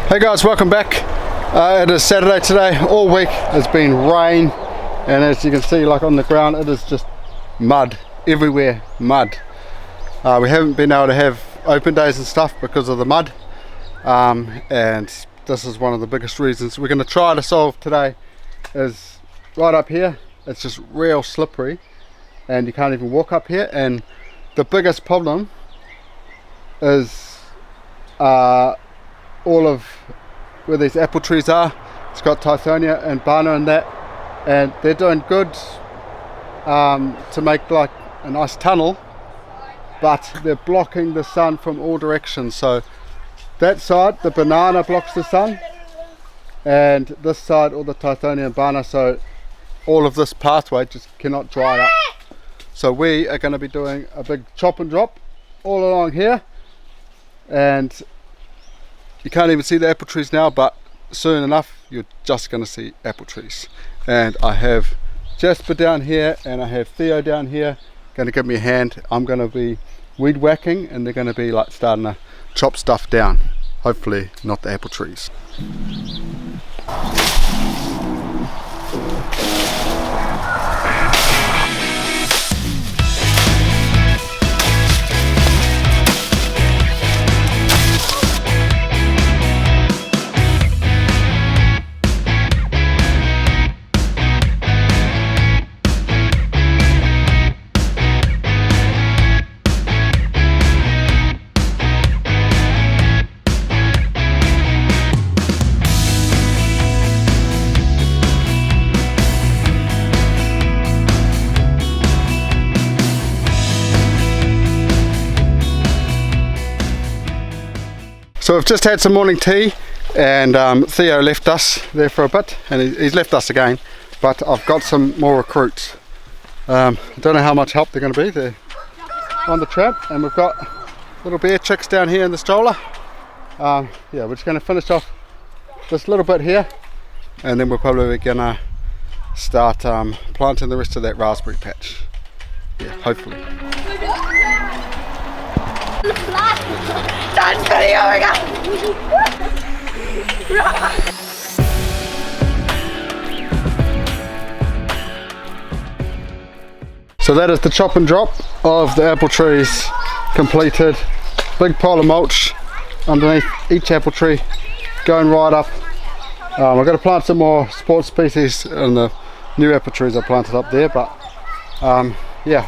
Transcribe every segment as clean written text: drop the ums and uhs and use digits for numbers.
Hey guys, welcome back. It is Saturday today. All week has been rain, and as you can see, like on the ground, it is just mud everywhere, mud. We haven't been able to have open days and stuff because of the mud, and this is one of the biggest reasons. We're going to try to solve today is right up here. It's just real slippery and you can't even walk up here, and the biggest problem is all of where these apple trees are. It's got Tithonia and Bana in that, and they're doing good to make like a nice tunnel, but they're blocking the sun from all directions. So that side, the banana blocks the sun, and this side, all the Tithonia and Bana, so all of this pathway just cannot dry up. So we are going to be doing a big chop and drop all along here, and you can't even see the apple trees now, but soon enough you're just going to see apple trees. And I have Jasper down here and I have Theo down here going to give me a hand. I'm going to be weed whacking and they're going to be like starting to chop stuff down, hopefully not the apple trees. So we've just had some morning tea, and Theo left us there for a bit, and he's left us again, but I've got some more recruits. I don't know how much help they're going to be. They're on the trap, and we've got little bear chicks down here in the stroller. Yeah, we're just going to finish off this little bit here, and then we're probably going to start planting the rest of that raspberry patch. Yeah, hopefully. So that is the chop and drop of the apple trees completed. Big pile of mulch underneath each apple tree going right up. I've got to plant some more sports species in the new apple trees I planted up there, but yeah,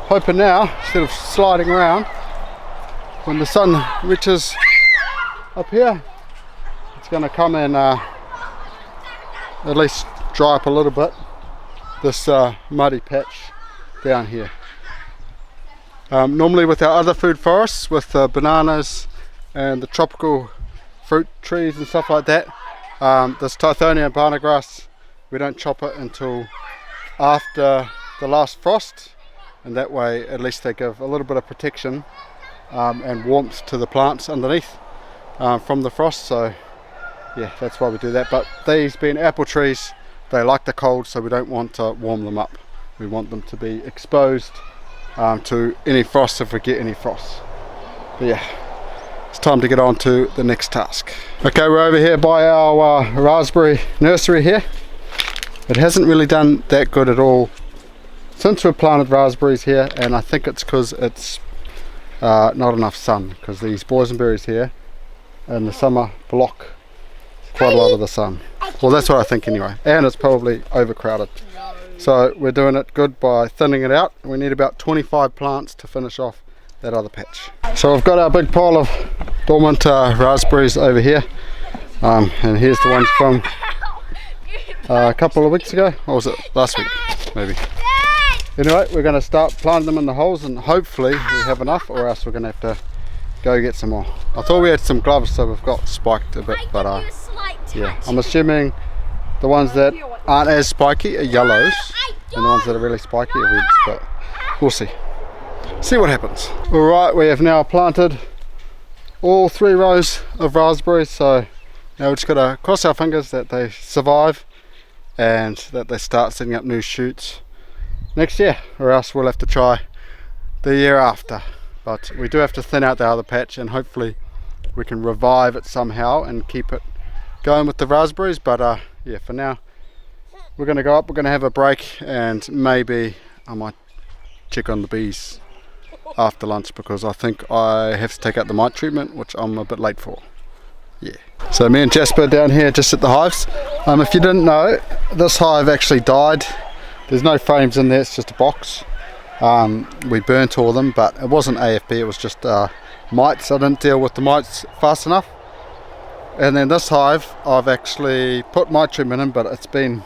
hoping now, instead of sliding around, when the sun reaches up here, it's going to come and at least dry up a little bit this muddy patch down here. Normally with our other food forests, with the bananas and the tropical fruit trees and stuff like that, this Tithonia and Bana grass, we don't chop it until after the last frost, and that way at least they give a little bit of protection and warmth to the plants underneath from the frost. So yeah, that's why we do that. But these being apple trees, they like the cold, so we don't want to warm them up. We want them to be exposed to any frost if we get any frost. But yeah, it's time to get on to the next task. Okay, we're over here by our raspberry nursery here. It hasn't really done that good at all since we've planted raspberries here, and I think it's because it's not enough sun, because these boysenberries here in the summer block quite a lot of the sun. Well, that's what I think anyway, and it's probably overcrowded. So we're doing it good by thinning it out. We need about 25 plants to finish off that other patch. So we've got our big pile of dormant raspberries over here, and here's the ones from a couple of weeks ago, or was it last week maybe. Anyway, we're going to start planting them in the holes, and hopefully we have enough, or else we're going to have to go get some more. I thought we had some gloves, so we've got spiked a bit, but yeah, I'm assuming the ones that aren't as spiky are yellows, and the ones that are really spiky are reds, but we'll see what happens. Alright, we have now planted all 3 rows of raspberries, so now we've just got to cross our fingers that they survive and that they start setting up new shoots next year, or else we'll have to try the year after. But we do have to thin out the other patch, and hopefully we can revive it somehow and keep it going with the raspberries. But yeah, for now we're going to go up, we're going to have a break, and maybe I might check on the bees after lunch, because I think I have to take out the mite treatment, which I'm a bit late for. Yeah. So me and Jasper down here just at the hives. If you didn't know, this hive actually died. There's no frames in there, it's just a box. We burnt all of them, but it wasn't AFB, it was just mites. I didn't deal with the mites fast enough. And then this hive, I've actually put mite treatment in, but it's been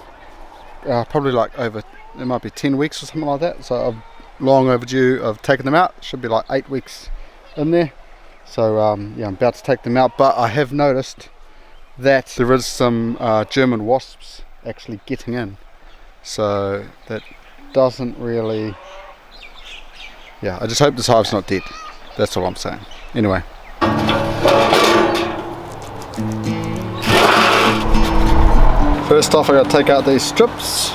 probably like over, it might be 10 weeks or something like that. So I'm long overdue of taking them out. It should be like 8 weeks in there. So yeah, I'm about to take them out, but I have noticed that there is some German wasps actually getting in. So that doesn't really, yeah, I just hope this hive's not dead. That's all I'm saying. Anyway. First off, I got to take out these strips.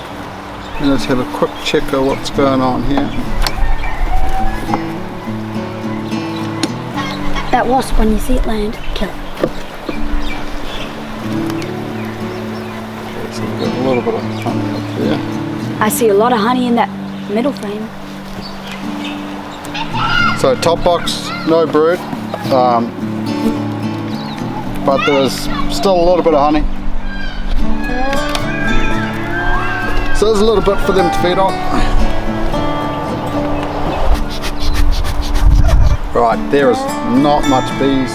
And let's have a quick check of what's going on here. That wasp, when you see it land, kill it. Okay, so we've got a little bit of honey up there. I see a lot of honey in that middle frame. So top box, no brood, but there was still a little bit of honey. So there's a little bit for them to feed on. Right, there is not much bees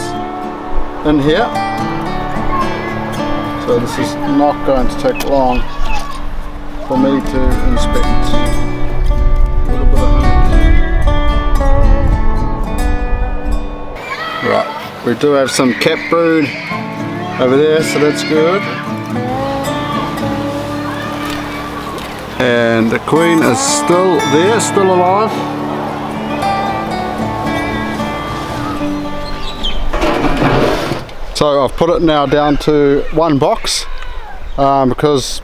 in here, so this is not going to take long for me to inspect. A little bit of honey. Right, we do have some cap brood over there, so that's good. And the queen is still there, still alive. So I've put it now down to one box, because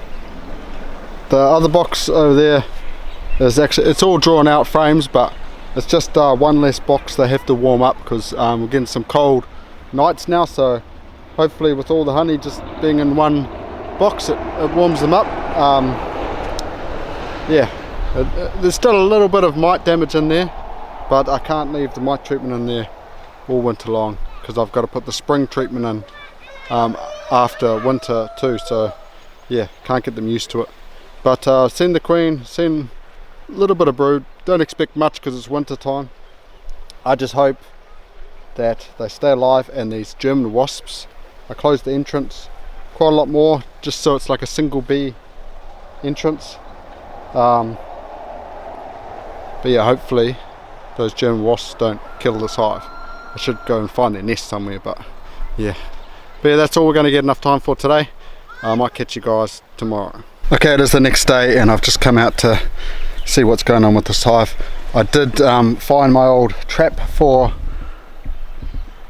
the other box over there is actually, it's all drawn out frames, but it's just one less box they have to warm up, because we're getting some cold nights now. So hopefully with all the honey just being in one box, it warms them up. Yeah, there's still a little bit of mite damage in there, but I can't leave the mite treatment in there all winter long, because I've got to put the spring treatment in after winter too. So yeah, can't get them used to it. But seen the queen, seen a little bit of brood. Don't expect much because it's winter time. I just hope that they stay alive, and these German wasps, I closed the entrance quite a lot more, just so it's like a single bee entrance. But yeah, hopefully those German wasps don't kill this hive. I should go and find their nest somewhere, but yeah. But yeah, that's all we're going to get enough time for today. I might catch you guys tomorrow. Okay, it is the next day, and I've just come out to see what's going on with this hive. I did find my old trap for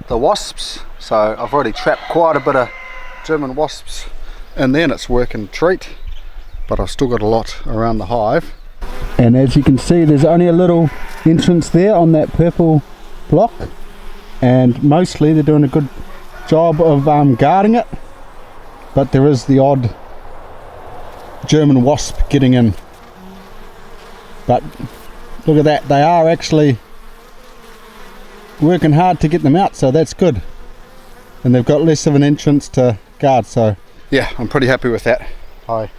the wasps, so I've already trapped quite a bit of German wasps in there, and it's working a treat. But I've still got a lot around the hive. And as you can see, there's only a little entrance there on that purple block, and mostly they're doing a good job of guarding it, but there is the odd German wasp getting in. But look at that, they are actually working hard to get them out, so that's good. And they've got less of an entrance to guard, so yeah, I'm pretty happy with that. I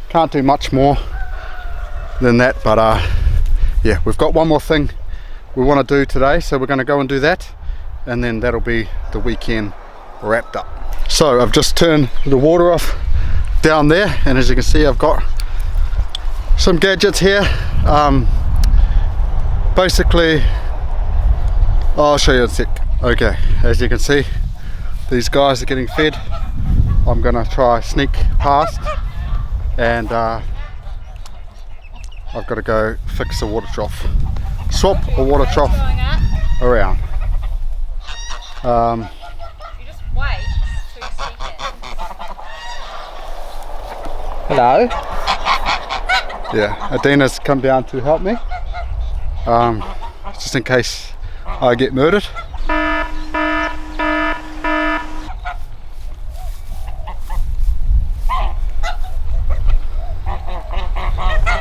can't do much more than that, but yeah, we've got one more thing we want to do today, so we're going to go and do that, and then that'll be the weekend wrapped up. So I've just turned the water off down there, and as you can see, I've got some gadgets here. Basically, I'll show you in a sec. Okay, as you can see, these guys are getting fed. I'm gonna try sneak past, and I've got to go fix a water trough, swap a water trough around. You just wait till you see it. Hello. Yeah, Adina's come down to help me, just in case I get murdered.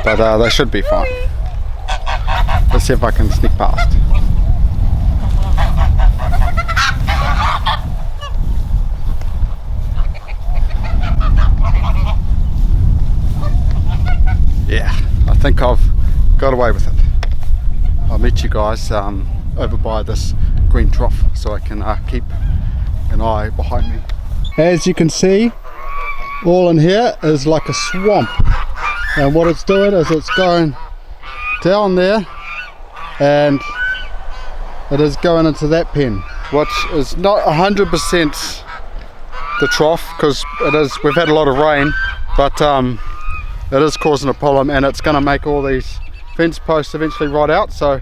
but they should be fine. Let's see if I can sneak past. Yeah, I think I've got away with it. I'll meet you guys over by this green trough so I can keep an eye behind me. As you can see, all in here is like a swamp, and what it's doing is it's going down there and it is going into that pen, which is not 100% the trough because we've had a lot of rain, but it is causing a problem, and it's going to make all these fence posts eventually rot out. So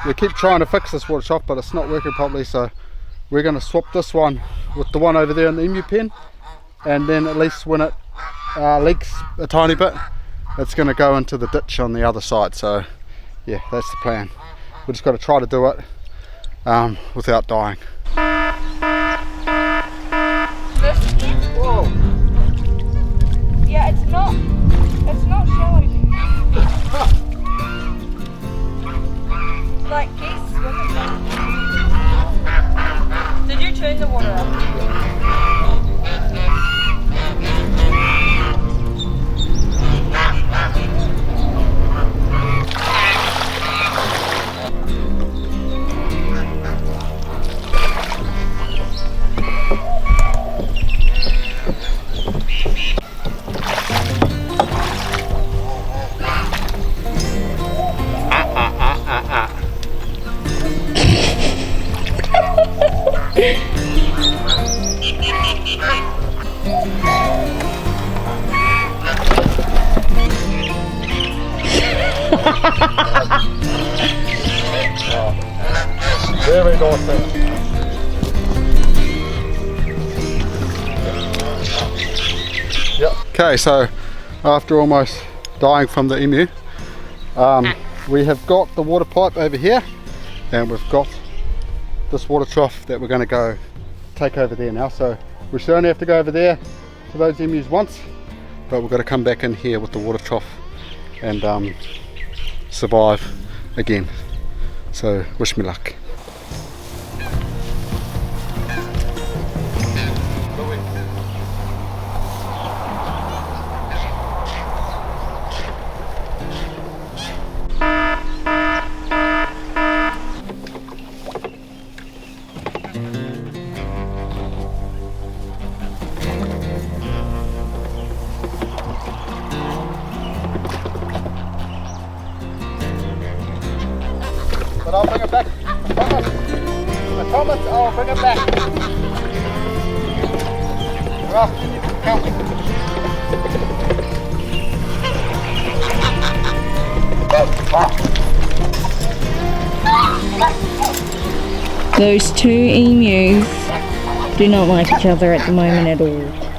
we keep trying to fix this water trough, but it's not working properly, so we're going to swap this one with the one over there in the emu pen, and then at least when it leaks a tiny bit, it's going to go into the ditch on the other side. So yeah, that's the plan. We just got to try to do it without dying. Whoa. Yeah, it's not showing. Like geese swimming. Did you turn the water off? Very naughty. Yep. Okay, so after almost dying from the emu, we have got the water pipe over here, and we've got this water trough that we're going to go take over there now. So we should only have to go over there to those emus once, but we've got to come back in here with the water trough and survive again. So wish me luck. But I'll bring it back. I promise I'll bring it back. Well, count. Those two emus do not like each other at the moment at all.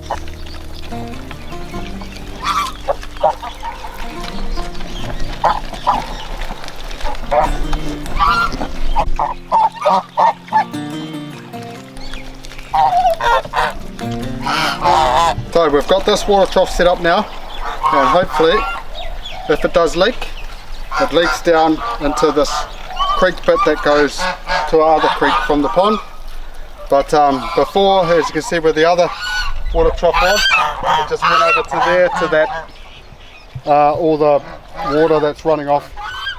So we've got this water trough set up now, and hopefully if it does leak, it leaks down into this creek bit that goes to our other creek from the pond. But before, as you can see where the other water trough was, it just went over to there, to that all the water that's running off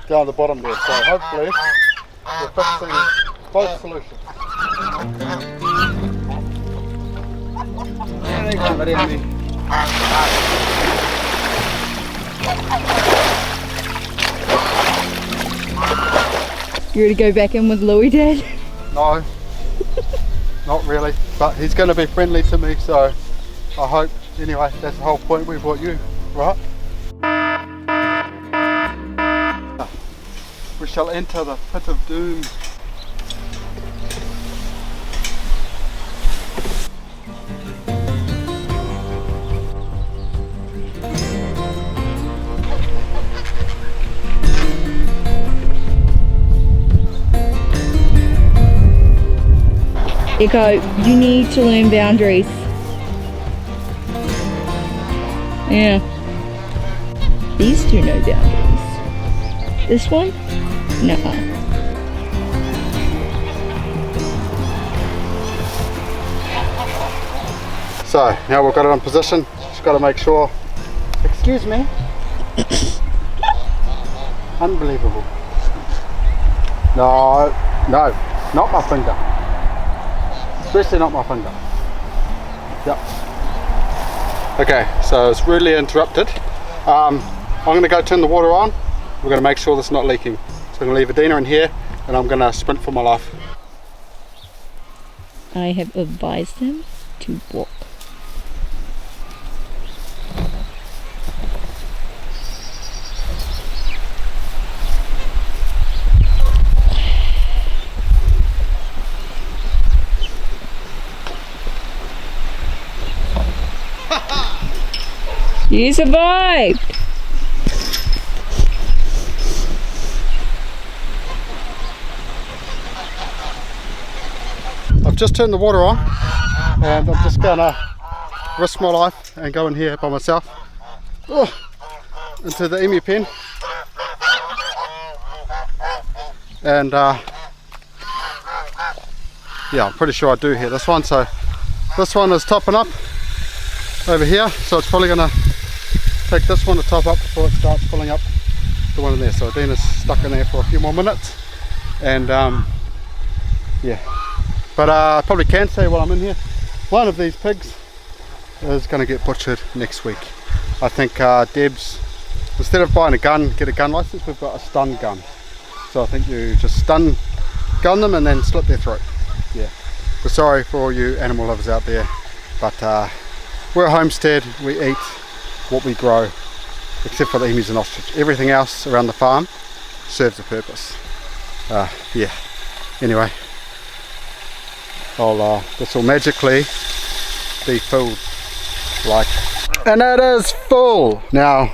down the bottom there. So hopefully we're fixing both solutions. You ready to go back in with Louie, Dad? No, not really, but he's going to be friendly to me, so I hope. Anyway, that's the whole point. We brought you, right? We shall enter the pit of doom. Echo, you need to learn boundaries. Yeah. These two no boundaries. This one? Nuh-uh. So now we've got it in position. Just got to make sure. Excuse me. Unbelievable. No, no, not my finger. Especially not my finger. Yep. Okay, so it's really interrupted. I'm going to go turn the water on. We're going to make sure this is not leaking. So I'm going to leave Adina in here and I'm going to sprint for my life. I have advised them to walk. You survived! I've just turned the water on and I'm just gonna risk my life and go in here by myself into the emu pen and yeah, I'm pretty sure I do hear this one. So this one is topping up over here, so it's probably gonna take this one to top up before it starts filling up the one in there. So Adina's stuck in there for a few more minutes and yeah, but I probably can say while I'm in here, one of these pigs is going to get butchered next week. I think Deb's, instead of buying a gun, get a gun license, we've got a stun gun. So I think you just gun them and then slit their throat. Yeah, we're sorry for all you animal lovers out there, but we're a homestead, we eat what we grow, except for the emus and ostrich. Everything else around the farm serves a purpose. Yeah, anyway, this will magically be filled, like, and it is full. Now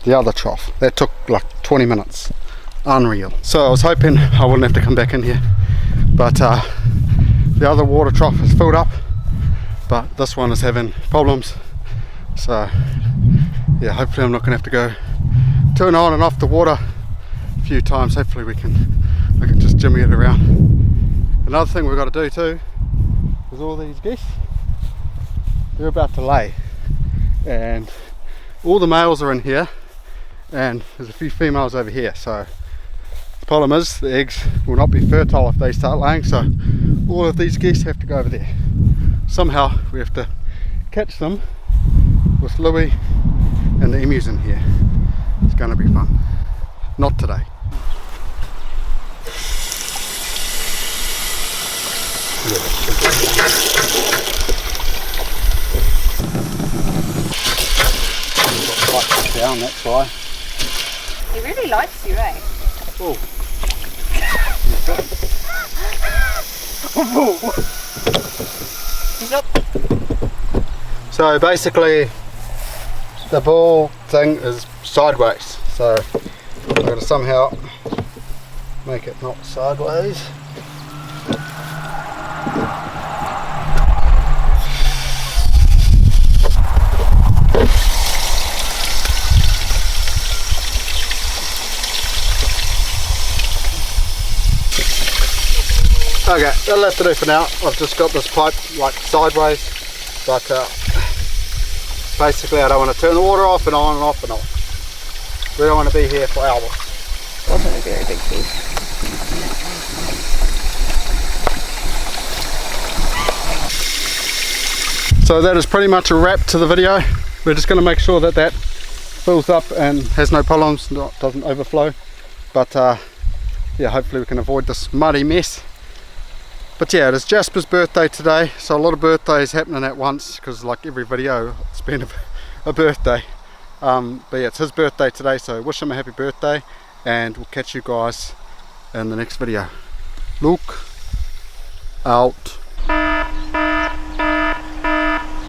the other trough, that took like 20 minutes, unreal. So I was hoping I wouldn't have to come back in here, but the other water trough is filled up, but this one is having problems. So yeah, hopefully I'm not going to have to go turn on and off the water a few times. Hopefully I can just jimmy it around. Another thing we've got to do too is all these geese, they're about to lay, and all the males are in here and there's a few females over here. So the problem is the eggs will not be fertile if they start laying, so all of these geese have to go over there. Somehow we have to catch them with Louis and the emus in here. It's going to be fun. Not today. Down, that's why. He really likes you, eh? Oh. So basically the ball thing is sideways, so I've got to somehow make it not sideways. Okay, that'll have to do for now. I've just got this pipe like sideways, but basically I don't want to turn the water off and on and off and on. We don't want to be here for hours. Wasn't a very big piece. So that is pretty much a wrap to the video. We're just going to make sure that that fills up and has no problems, doesn't overflow. But yeah, hopefully we can avoid this muddy mess. But yeah, it is Jasper's birthday today, so a lot of birthdays happening at once, because like every video it's been a birthday. But yeah, it's his birthday today, so wish him a happy birthday, and we'll catch you guys in the next video. Look out.